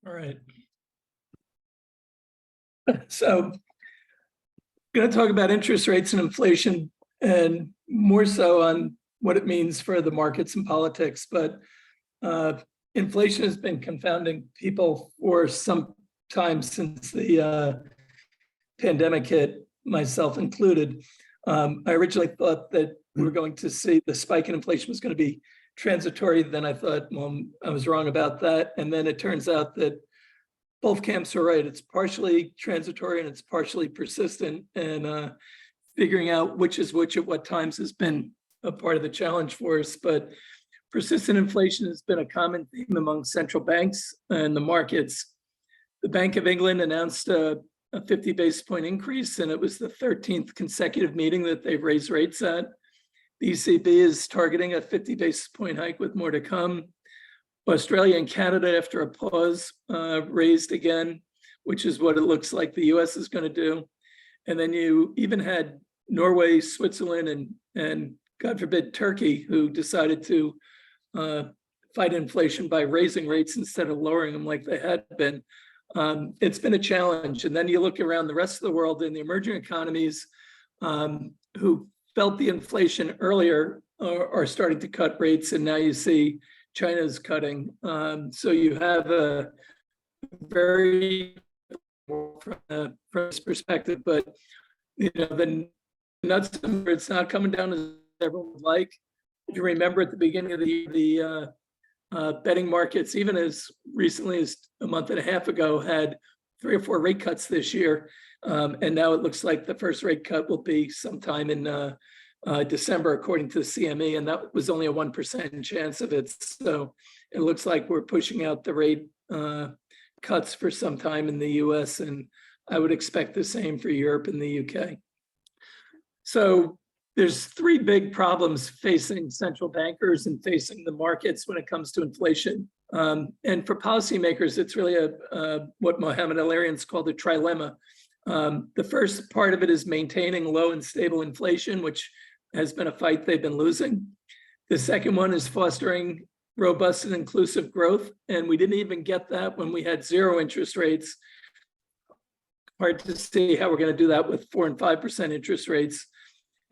All right. So I'm going to talk about interest rates and inflation, and more so on what it means for the markets and politics. But inflation has been confounding people for some time since the pandemic hit, myself included. I originally thought that we were going to see the spike in inflation was going to be transitory. Then I thought, well, I was wrong about that. And then it turns out that both camps are right. It's partially transitory and it's partially persistent. And figuring out which is which at what times has been a part of the challenge for us. But persistent inflation has been a common theme among central banks and the markets. The Bank of England announced a 50 basis point increase, and it was the 13th consecutive meeting that they've raised rates at. The ECB is targeting a 50 basis point hike with more to come. Australia and Canada, after a pause, raised again, which is what it looks like the US is going to do. And then you even had Norway, Switzerland, and God forbid, Turkey, who decided to fight inflation by raising rates instead of lowering them like they had been. It's been a challenge. And then you look around the rest of the world in the emerging economies who felt the inflation earlier are starting to cut rates. And now you see China's cutting. So you have a very, from this perspective, but the nuts, it's not coming down as everyone would like. If you remember at the beginning of the year, the betting markets, even as recently as a month and a half ago, had 3 or 4 rate cuts this year. And now it looks like the first rate cut will be sometime in December, according to the CME, and that was only a 1% chance of it. So it looks like we're pushing out the rate cuts for some time in the US, and I would expect the same for Europe and the UK. So there's 3 big problems facing central bankers and facing the markets when it comes to inflation. And for policymakers, it's really what Mohamed El-Erian's called a trilemma. The first part of it is maintaining low and stable inflation, which has been a fight they've been losing. The second one is fostering robust and inclusive growth. And we didn't even get that when we had 0 interest rates. Hard to see how we're going to do that with 4% and 5% interest rates.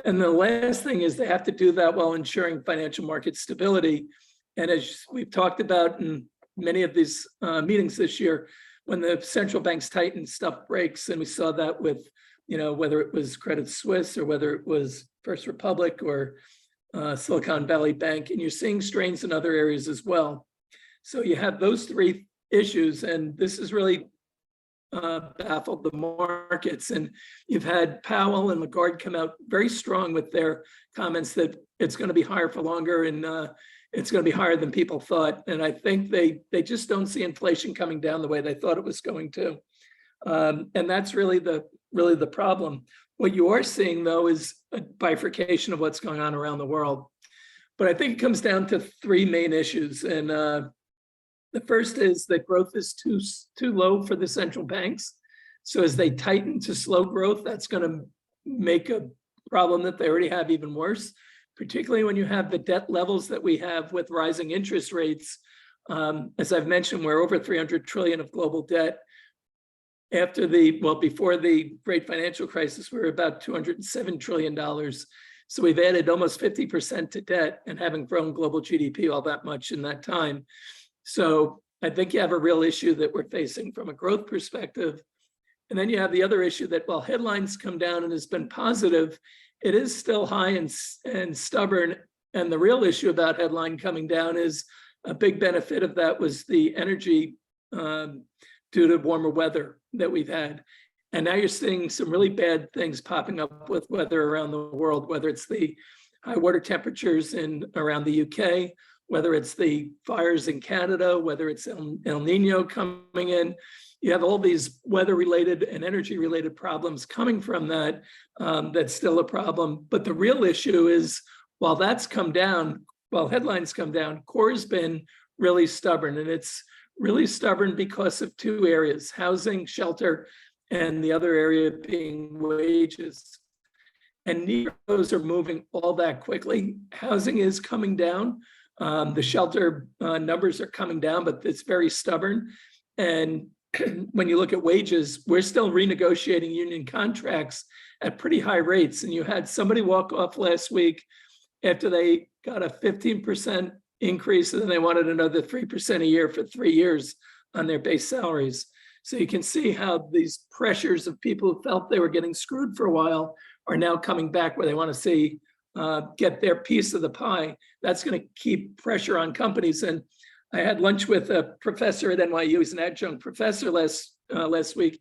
And the last thing is they have to do that while ensuring financial market stability. And as we've talked about in many of these meetings this year, when the central banks tighten, stuff breaks. And we saw that with, whether it was Credit Suisse or whether it was First Republic or Silicon Valley Bank, and you're seeing strains in other areas as well. So you have those 3 issues, and this has really baffled the markets. And you've had Powell and Lagarde come out very strong with their comments that it's going to be higher for longer, and it's going to be higher than people thought. And I think they just don't see inflation coming down the way they thought it was going to. And that's really the problem. What you are seeing, though, is a bifurcation of what's going on around the world. But I think it comes down to 3 main issues. And the first is that growth is too low for the central banks. So as they tighten to slow growth, that's going to make a problem that they already have even worse, particularly when you have the debt levels that we have with rising interest rates. As I've mentioned, we're over 300 trillion of global debt. Before the great financial crisis, we were about $207 trillion. So we've added almost 50% to debt and haven't grown global GDP all that much in that time. So I think you have a real issue that we're facing from a growth perspective. And then you have the other issue that while headlines come down and has been positive, it is still high and stubborn. And the real issue about headline coming down is a big benefit of that was the energy due to warmer weather that we've had. And now you're seeing some really bad things popping up with weather around the world, whether it's the high water temperatures around the UK, whether it's the fires in Canada, whether it's El Nino coming in. You have all these weather-related and energy-related problems coming from that. That's still a problem. But the real issue is, while that's come down, while headlines come down, core has been really stubborn. And it's really stubborn because of 2 areas: housing, shelter, and the other area being wages. And neither of those are moving all that quickly. Housing is coming down. The shelter numbers are coming down, but it's very stubborn. And when you look at wages, we're still renegotiating union contracts at pretty high rates. And you had somebody walk off last week after they got a 15% increase, and then they wanted another 3% a year for 3 years on their base salaries. So you can see how these pressures of people who felt they were getting screwed for a while are now coming back, where they want to see get their piece of the pie. That's going to keep pressure on companies. And I had lunch with a professor at NYU. He's an adjunct professor last week.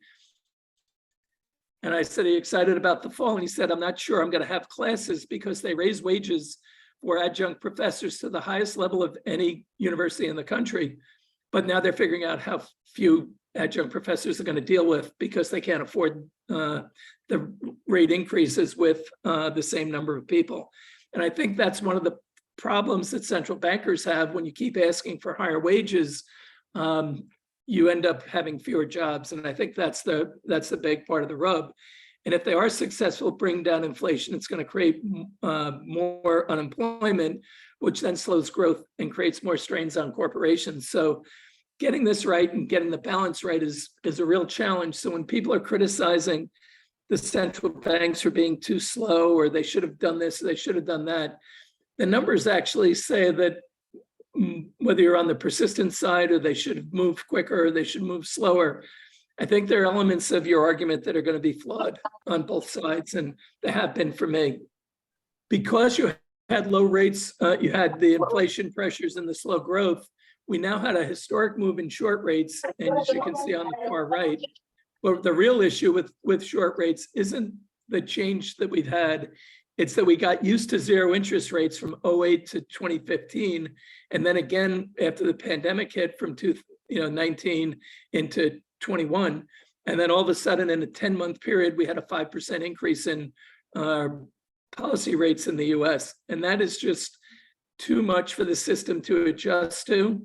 And I said, "Are you excited about the fall?" And he said, "I'm not sure I'm going to have classes because they raise wages for adjunct professors to the highest level of any university in the country. But now they're figuring out how few adjunct professors are going to deal with because they can't afford the rate increases with the same number of people." And I think that's one of the problems that central bankers have. When you keep asking for higher wages, you end up having fewer jobs. And I think that's the big part of the rub. And if they are successful bringing down inflation, it's going to create more unemployment, which then slows growth and creates more strains on corporations. So getting this right and getting the balance right is a real challenge. So when people are criticizing the central banks for being too slow, or they should have done this, or they should have done that, the numbers actually say that whether you're on the persistent side, or they should have moved quicker, or they should move slower, I think there are elements of your argument that are going to be flawed on both sides, and they have been for me. Because you had low rates, you had the inflation pressures and the slow growth, we now had a historic move in short rates, and as you can see on the far right. But the real issue with short rates isn't the change that we've had. It's that we got used to zero interest rates from 2008 to 2015. And then again, after the pandemic hit from 19 into 21. And then all of a sudden in a 10-month period, we had a 5% increase in policy rates in the US. And that is just too much for the system to adjust to.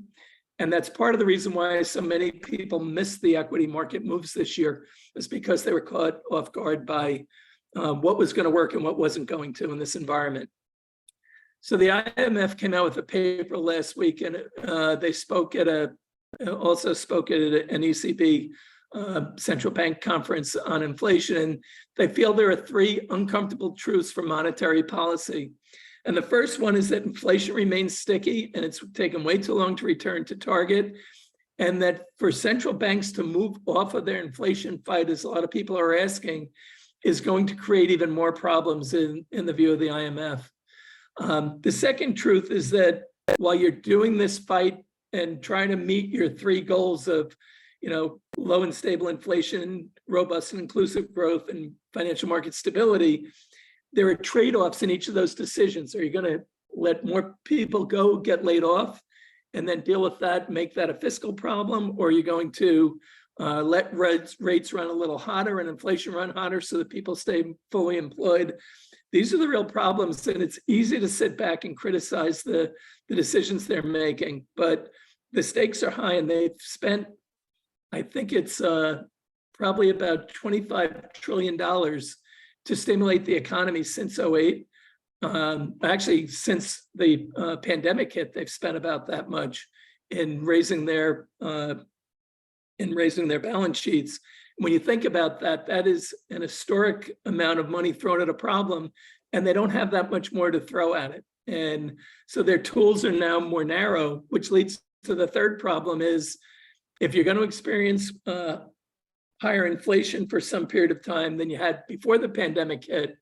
And that's part of the reason why so many people missed the equity market moves this year, is because they were caught off guard by what was going to work and what wasn't going to in this environment. So the IMF came out with a paper last week, and they also spoke at an ECB central bank conference on inflation. And they feel there are 3 uncomfortable truths for monetary policy. And the first one is that inflation remains sticky, and it's taken way too long to return to target. And that for central banks to move off of their inflation fight, as a lot of people are asking, is going to create even more problems in the view of the IMF. The second truth is that while you're doing this fight and trying to meet your 3 goals of, low and stable inflation, robust and inclusive growth, and financial market stability, there are trade-offs in each of those decisions. Are you going to let more people go get laid off and then deal with that, make that a fiscal problem? Or are you going to let rates run a little hotter and inflation run hotter so that people stay fully employed? These are the real problems, and it's easy to sit back and criticize the decisions they're making, but the stakes are high, and they've spent, I think it's probably about $25 trillion to stimulate the economy since 2008. Actually, since the pandemic hit, they've spent about that much in raising their balance sheets. When you think about that, that is an historic amount of money thrown at a problem, and they don't have that much more to throw at it. And so their tools are now more narrow, which leads to the third problem is, if you're going to experience higher inflation for some period of time than you had before the pandemic hit,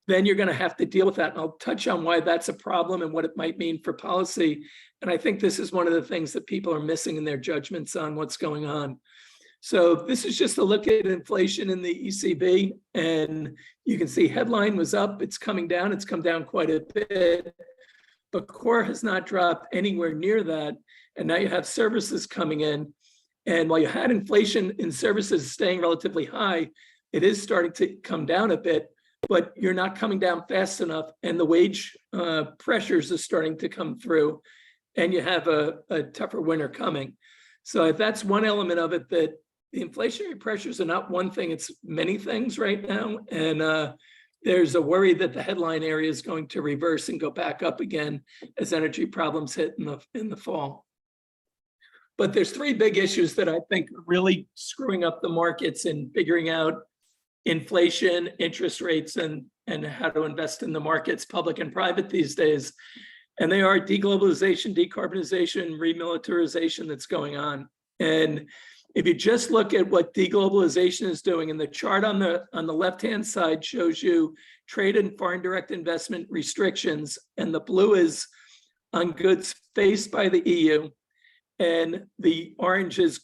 then you're going to have to deal with that. And I'll touch on why that's a problem and what it might mean for policy. And I think this is one of the things that people are missing in their judgments on what's going on. So this is just a look at inflation in the ECB. And you can see headline was up, it's coming down, it's come down quite a bit, but core has not dropped anywhere near that. And now you have services coming in. And while you had inflation in services staying relatively high, it is starting to come down a bit, but you're not coming down fast enough. And the wage pressures are starting to come through, and you have a tougher winter coming. So that's one element of it, that the inflationary pressures are not one thing, it's many things right now. And there's a worry that the headline area is going to reverse and go back up again as energy problems hit in the fall. But there's three big issues that I think are really screwing up the markets and figuring out inflation, interest rates, and how to invest in the markets, public and private these days. And they are deglobalization, decarbonization, remilitarization that's going on. And if you just look at what deglobalization is doing, and the chart on the left-hand side shows you trade and foreign direct investment restrictions, and the blue is on goods faced by the EU, and the orange is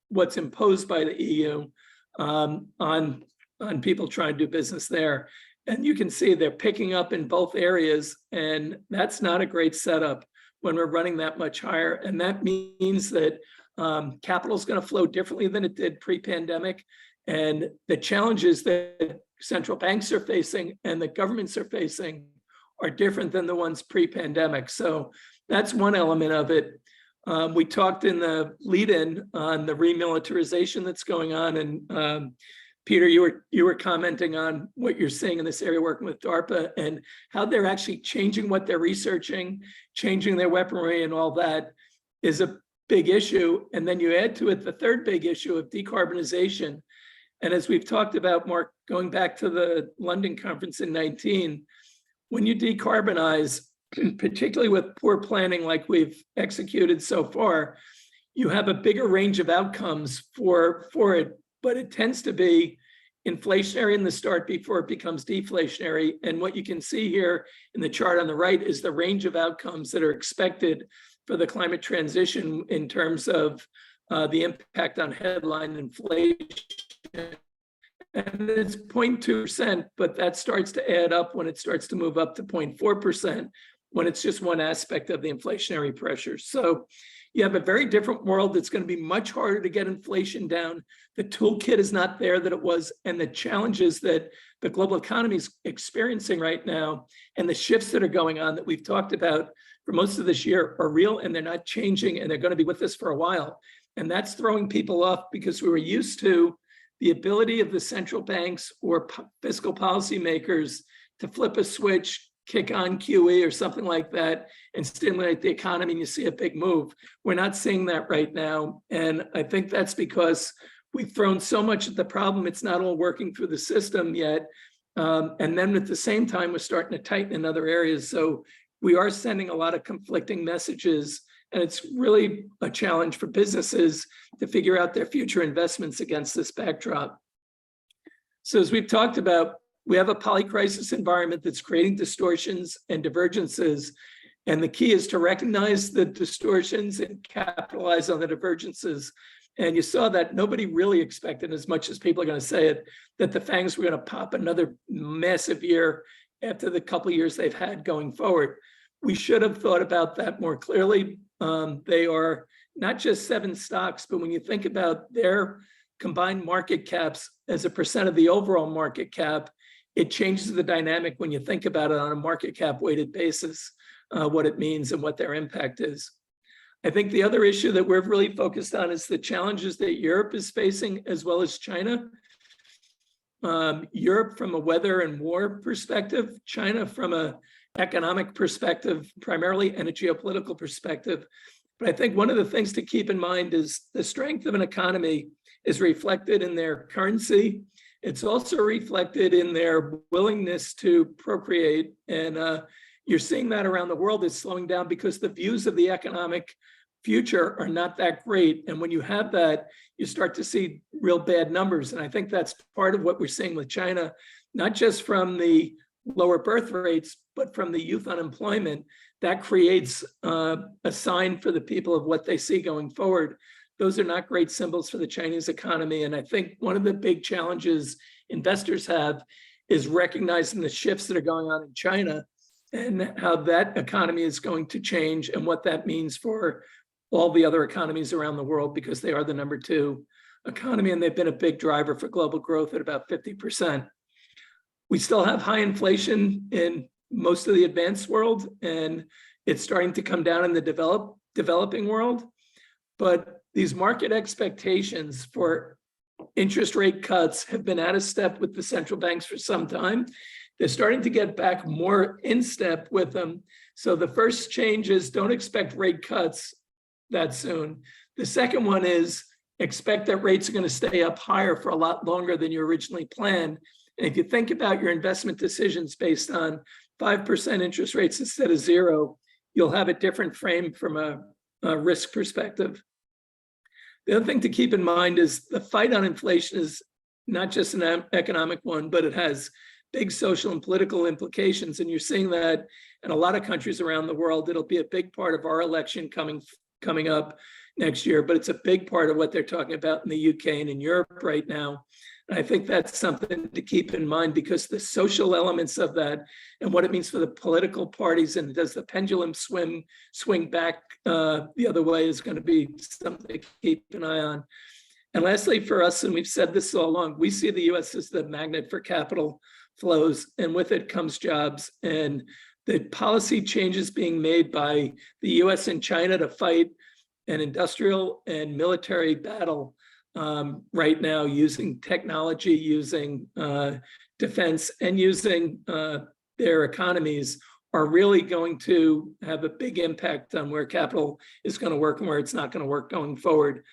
what's imposed by the EU on people trying to do business there. And you can see they're picking up in both areas, and that's not a great setup when we're running that much higher. And that means that capital is going to flow differently than it did pre-pandemic. And the challenges that central banks are facing and the governments are facing are different than the ones pre-pandemic. So that's one element of it. We talked in the lead-in on the remilitarization that's going on, and Peter, you were commenting on what you're seeing in this area working with DARPA and how they're actually changing what they're researching, changing their weaponry, and all that is a big issue. And then you add to it the third big issue of decarbonization. And as we've talked about, Mark, going back to the London conference in 2019, when you decarbonize, particularly with poor planning like we've executed so far, you have a bigger range of outcomes for it, but it tends to be inflationary in the start before it becomes deflationary. And what you can see here in the chart on the right is the range of outcomes that are expected for the climate transition in terms of the impact on headline inflation. And it's 0.2%, but that starts to add up when it starts to move up to 0.4%, when it's just one aspect of the inflationary pressure. So you have a very different world that's going to be much harder to get inflation down. The toolkit is not there that it was, and the challenges that the global economy is experiencing right now and the shifts that are going on that we've talked about for most of this year are real, and they're not changing, and they're going to be with us for a while. And that's throwing people off because we were used to the ability of the central banks or fiscal policymakers to flip a switch, kick on QE or something like that, and stimulate the economy, and you see a big move. We're not seeing that right now. And I think that's because we've thrown so much at the problem, it's not all working through the system yet. And then at the same time, we're starting to tighten in other areas. So we are sending a lot of conflicting messages, and it's really a challenge for businesses to figure out their future investments against this backdrop. So as we've talked about, we have a polycrisis environment that's creating distortions and divergences. And the key is to recognize the distortions and capitalize on the divergences. And you saw that nobody really expected, as much as people are going to say it, that the FANGs were going to pop another massive year after the couple of years they've had going forward. We should have thought about that more clearly. They are not just 7 stocks, but when you think about their combined market caps as a percent of the overall market cap, it changes the dynamic when you think about it on a market cap weighted basis, what it means and what their impact is. I think the other issue that we're really focused on is the challenges that Europe is facing, as well as China. Europe from a weather and war perspective, China from an economic perspective primarily, and a geopolitical perspective. But I think one of the things to keep in mind is the strength of an economy is reflected in their currency. It's also reflected in their willingness to procreate. And you're seeing that around the world is slowing down because the views of the economic future are not that great. And when you have that, you start to see real bad numbers. And I think that's part of what we're seeing with China, not just from the lower birth rates, but from the youth unemployment. That creates a sign for the people of what they see going forward. Those are not great symbols for the Chinese economy. And I think one of the big challenges investors have is recognizing the shifts that are going on in China and how that economy is going to change and what that means for all the other economies around the world, because they are the number 2 economy and they've been a big driver for global growth at about 50%. We still have high inflation in most of the advanced world, and it's starting to come down in the developing world. But these market expectations for interest rate cuts have been out of step with the central banks for some time. They're starting to get back more in step with them. So the first change is don't expect rate cuts that soon. The second one is expect that rates are going to stay up higher for a lot longer than you originally planned. And if you think about your investment decisions based on 5% interest rates instead of 0, you'll have a different frame from a risk perspective. The other thing to keep in mind is the fight on inflation is not just an economic one, but it has big social and political implications. And you're seeing that in a lot of countries around the world. It'll be a big part of our election coming up next year, but it's a big part of what they're talking about in the UK and in Europe right now. And I think that's something to keep in mind, because the social elements of that and what it means for the political parties, and does the pendulum swing back the other way, is going to be something to keep an eye on. And lastly, for us, and we've said this all along, we see the US as the magnet for capital flows, and with it comes jobs. And the policy changes being made by the US and China to fight an industrial and military battle right now, using technology, using defense, and using their economies, are really going to have a big impact on where capital is going to work and where it's not going to work going forward.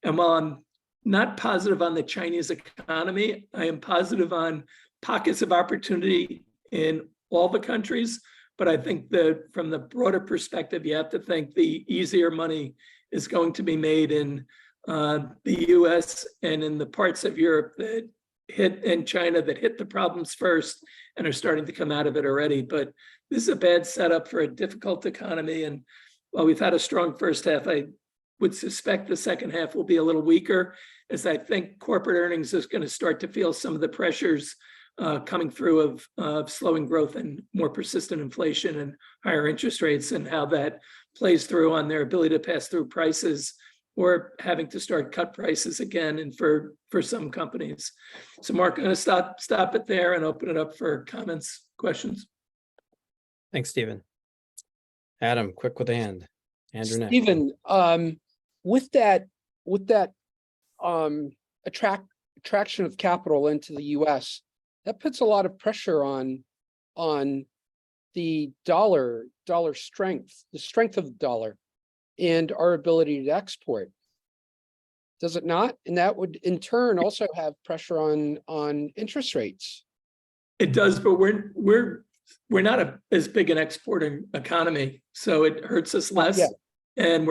And while I'm not positive on the Chinese economy, I am positive on pockets of opportunity in all the countries. But I think that from the broader perspective, you have to think the easier money is going to be made in the US and in the parts of Europe that hit, and China that hit the problems first and are starting to come out of it already. But this is a bad setup for a difficult economy. And while we've had a strong first half, I would suspect the second half will be a little weaker, as I think corporate earnings is going to start to feel some of the pressures coming through of slowing growth and more persistent inflation and higher interest rates, and how that plays through on their ability to pass through prices, or having to start cut prices again, and for some companies. So Mark, I'm going to stop it there and open it up for comments, questions. Thanks, Stephen. Adam, quick with the hand. Andrew next. Stephen, with that attraction of capital into the US, that puts a lot of pressure on the dollar strength, the strength of the dollar, and our ability to export. Does it not? And that would in turn also have pressure on interest rates. It does, but we're not as big an exporting economy, so it hurts us less. Yeah. And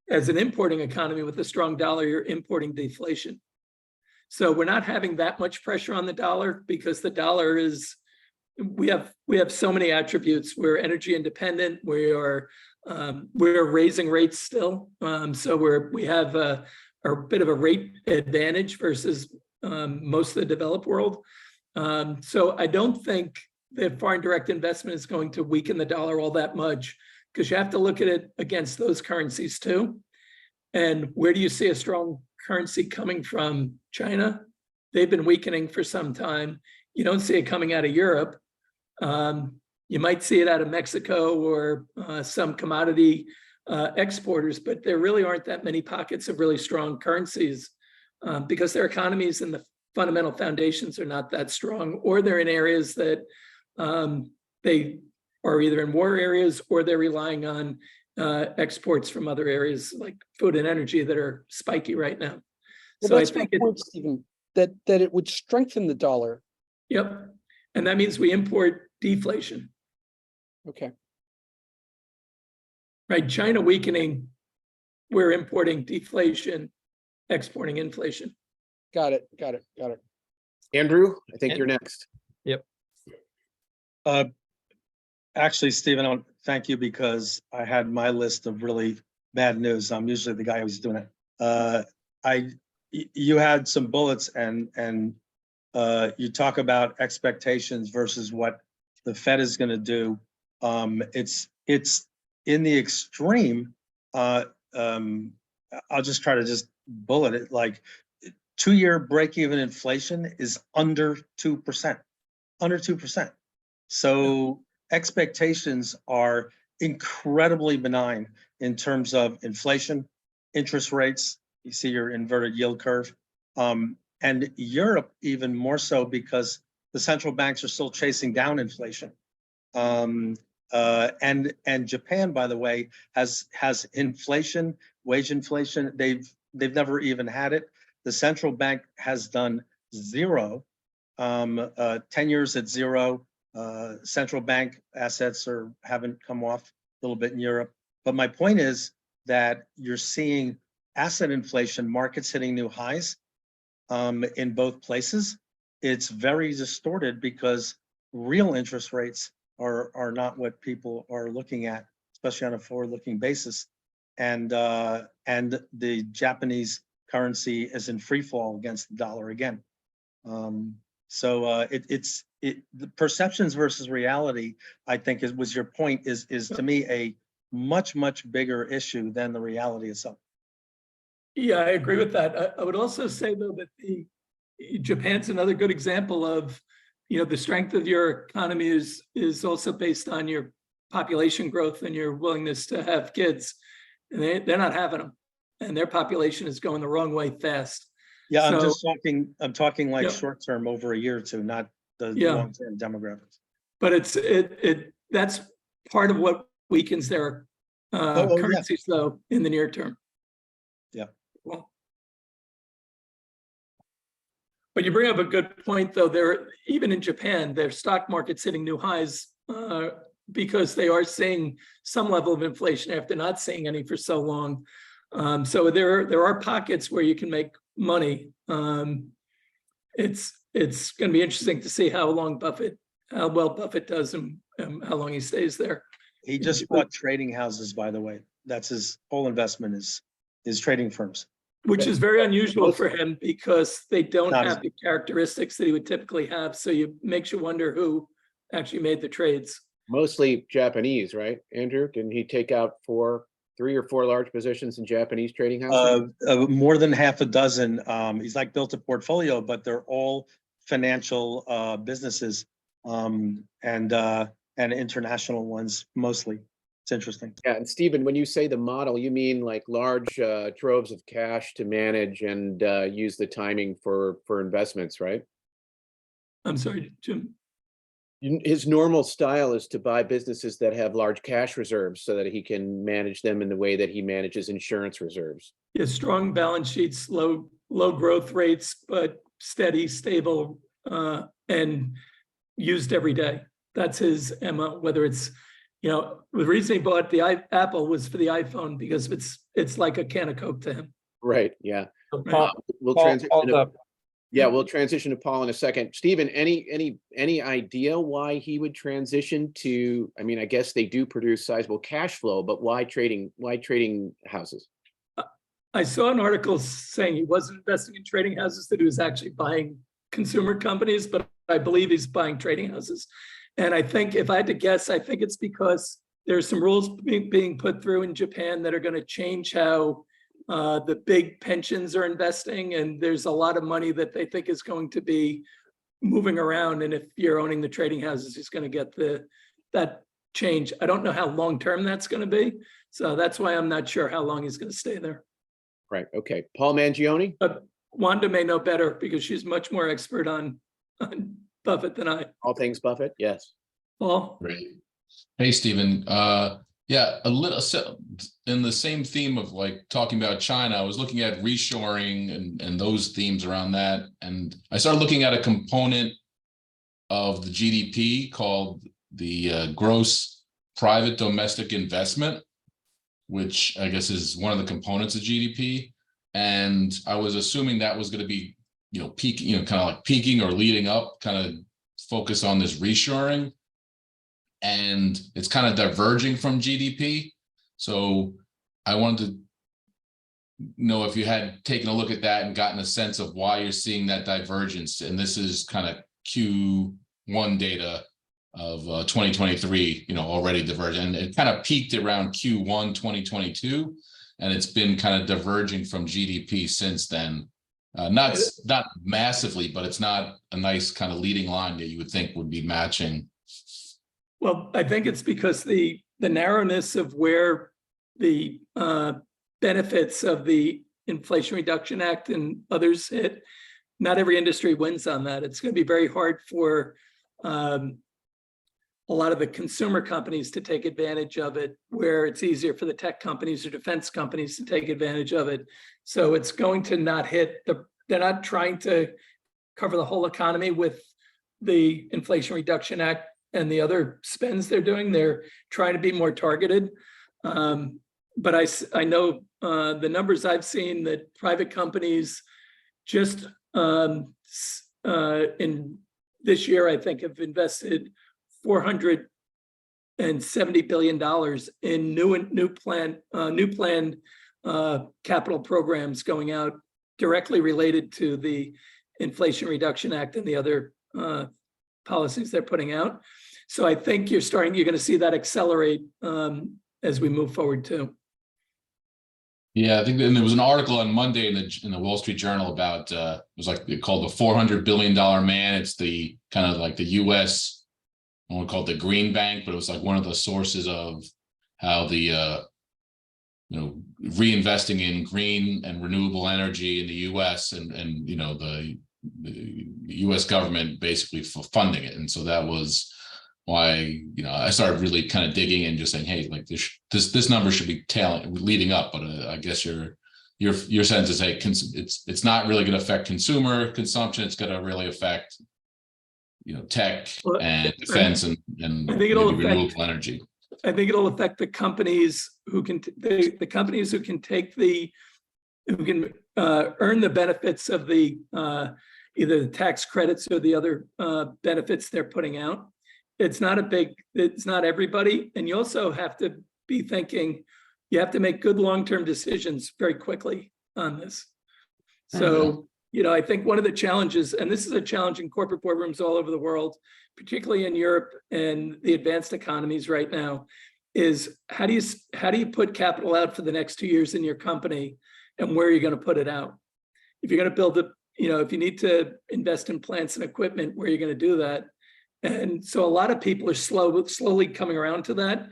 as an importing economy with a strong dollar, you're importing deflation. So we're not having that much pressure on the dollar, because the dollar is, we have so many attributes. We're energy independent. We're raising rates still. So we have a bit of a rate advantage versus most of the developed world. So I don't think that foreign direct investment is going to weaken the dollar all that much, because you have to look at it against those currencies too. And where do you see a strong currency coming from? China. They've been weakening for some time. You don't see it coming out of Europe. You might see it out of Mexico or some commodity exporters, but there really aren't that many pockets of really strong currencies because their economies and the fundamental foundations are not that strong, or they're in areas that they are either in war areas, or they're relying on exports from other areas like food and energy that are spiky right now. Well, So that's I think my point, Stephen, that it would strengthen the dollar. Yep. And that means we import deflation. Okay. Right. China weakening, we're importing deflation, exporting inflation. Got it. Andrew, I think you're next. Yep. Actually, Stephen, I want to thank you, because I had my list of really bad news. I'm usually the guy who's doing it. You had some bullets, and you talk about expectations versus what the Fed is going to do. It's in the extreme. I'll just try to just bullet it. Like 2-year break-even inflation is under 2%, under 2%. So expectations are incredibly benign in terms of inflation, interest rates. You see your inverted yield curve. And Europe even more so, because the central banks are still chasing down inflation. And Japan, by the way, has inflation, wage inflation. They've never even had it. The central bank has done zero, 10 years at zero. Central bank assets haven't come off a little bit in Europe. But my point is that you're seeing asset inflation, markets hitting new highs in both places. It's very distorted because real interest rates are not what people are looking at, especially on a forward-looking basis. And the Japanese currency is in free fall against the dollar again. So the perceptions versus reality, I think was your point, is to me a much bigger issue than the reality itself. Yeah, I agree with that. I would also say though that Japan's another good example of, the strength of your economy is also based on your population growth and your willingness to have kids. And they're not having them, and their population is going the wrong way fast. Yeah, So- I'm talking like Yeah. short term, over a year or two, not the Yeah. long term demographics. But that's part of what weakens their yeah. currencies though in the near term. Yeah. Well, but you bring up a good point though. Even in Japan, their stock market's hitting new highs because they are seeing some level of inflation after not seeing any for so long. So there are pockets where you can make money. It's going to be interesting to see how well Buffett does and how long he stays there. He just bought trading houses, by the way. That's his whole investment is trading firms. Which is very unusual for him because they don't Not have the characteristics that he would typically have. So makes you wonder who actually made the trades. Mostly Japanese, right, Andrew? Didn't he take out 3 or 4 large positions in Japanese trading houses? More than half a dozen. He's like built a portfolio, but they're all financial businesses and international ones mostly. It's interesting. Yeah, and Stephen, when you say the model, you mean like large troves of cash to manage and use the timing for investments, right? I'm sorry, Jim. His normal style is to buy businesses that have large cash reserves so that he can manage them in the way that he manages insurance reserves. Yeah, strong balance sheets, low growth rates, but steady, stable, and used every day. That's his MO. Whether it's, the reason he bought the Apple was for the iPhone because it's like a can of Coke to him. Right. Yeah. Right. We'll Paul- transition. Paul's up. Yeah, we'll transition to Paul in a second. Stephen, any idea why he would transition to? I mean, I guess they do produce sizable cash flow, but why trading houses? I saw an article saying he wasn't investing in trading houses, that he was actually buying consumer companies, but I believe he's buying trading houses. And I think if I had to guess, I think it's because there's some rules being put through in Japan that are going to change how the big pensions are investing. And there's a lot of money that they think is going to be moving around. And if you're owning the trading houses, he's going to get that change. I don't know how long-term that's going to be. So that's why I'm not sure how long he's going to stay there. Right. Okay. Paul Mangione. But Wanda may know better because she's much more expert on Buffett than I. All things Buffett. Yes. Paul? Great. Hey, Stephen. Yeah, a little in the same theme of like talking about China, I was looking at reshoring and those themes around that. And I started looking at a component of the GDP called the gross private domestic investment, which I guess is one of the components of GDP. And I was assuming that was going to be, peaking, kind of like peaking or leading up, kind of focus on this reshoring. And it's kind of diverging from GDP. So I wanted to know if you had taken a look at that and gotten a sense of why you're seeing that divergence. And this is kind of Q1 data of 2023, already divergent. And it kind of peaked around Q1 2022. And it's been kind of diverging from GDP since then. Not massively, but it's not a nice kind of leading line that you would think would be matching. Well, I think it's because the narrowness of where the benefits of the Inflation Reduction Act and others hit, not every industry wins on that. It's going to be very hard for a a lot of the consumer companies to take advantage of it, where it's easier for the tech companies or defense companies to take advantage of it. So it's going to not hit they're not trying to cover the whole economy with the Inflation Reduction Act and the other spends they're doing. They're trying to be more targeted. But I know the numbers I've seen that private companies just in this year, I think, have invested $470 billion in new planned capital programs going out directly related to the Inflation Reduction Act and the other policies they're putting out. So I think you're going to see that accelerate as we move forward too. Yeah, I think and there was an article on Monday in the Wall Street Journal about it was like called the $400 billion man. It's the kind of like the US, I won't call it the green bank, but it was like one of the sources of how the reinvesting in green and renewable energy in the US and the US government basically funding it. And so that was why I started really kind of digging and just saying, hey, like this number should be leading up, but I guess your sense is, hey, it's not really going to affect consumer consumption. It's going to really affect tech and defense and I think it'll affect renewable energy. I think it'll affect the companies who can the companies who can earn the benefits of the either the tax credits or the other benefits they're putting out. It's not everybody. And you also have to be thinking, you have to make good long-term decisions very quickly on this. So, I think one of the challenges, and this is a challenge in corporate boardrooms all over the world, particularly in Europe and the advanced economies right now, is how do you put capital out for the next 2 years in your company, and where are you going to put it out? If you're going to build if you need to invest in plants and equipment, where are you going to do that? And so a lot of people are slowly coming around to that.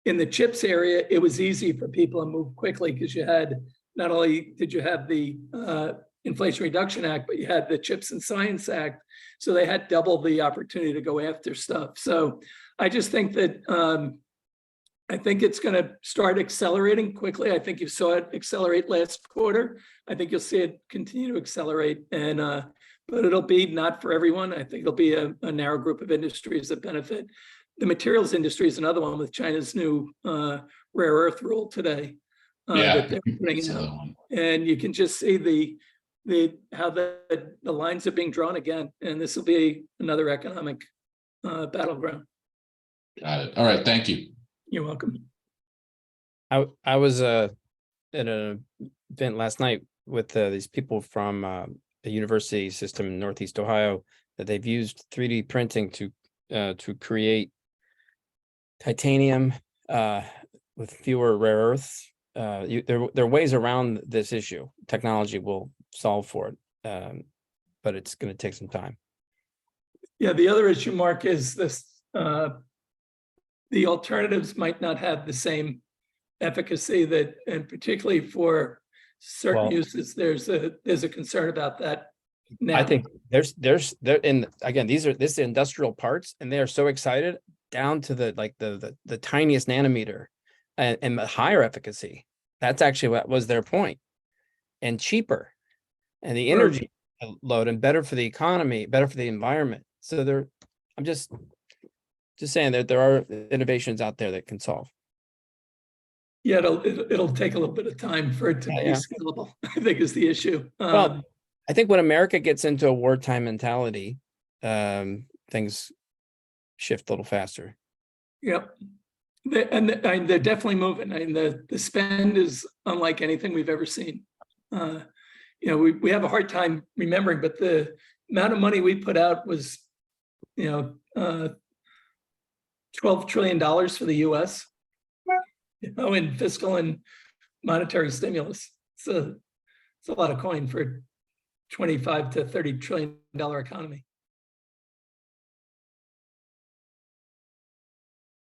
In the CHIPS area, it was easy for people to move quickly because you had, not only did you have the Inflation Reduction Act, but you had the CHIPS and Science Act. So they had double the opportunity to go after stuff. So I just think that I think it's going to start accelerating quickly. I think you saw it accelerate last quarter. I think you'll see it continue to accelerate, but it'll be not for everyone. I think it'll be a narrow group of industries that benefit. The materials industry is another one with China's new rare earth rule today. That they're putting out. And you can just see how the lines are being drawn again, and this will be another economic battleground. Got it. All right. Thank you. You're welcome. I was at an event last night with these people from a university system in Northeast Ohio that they've used 3D printing to create titanium with fewer rare earths. There are ways around this issue. Technology will solve for it, but it's going to take some time. Yeah, the other issue, Mark, is this: the alternatives might not have the same efficacy and particularly for certain uses, there's a concern about that now. I think there's again, this is industrial parts, and they are so excited down to the tiniest nanometer and the higher efficacy. That's actually what was their point, and cheaper, and the energy load, and better for the economy, better for the environment. So I'm just saying that there are innovations out there that can solve. Yeah, it'll take a little bit of time for it to be scalable, I think, is the issue. Well, I think when America gets into a wartime mentality, things shift a little faster. Yep. They're definitely moving. I mean, the spend is unlike anything we've ever seen. We have a hard time remembering, but the amount of money we put out was, $12 trillion for the US. In fiscal and monetary stimulus. So it's a lot of coin for $25 to $30 trillion economy.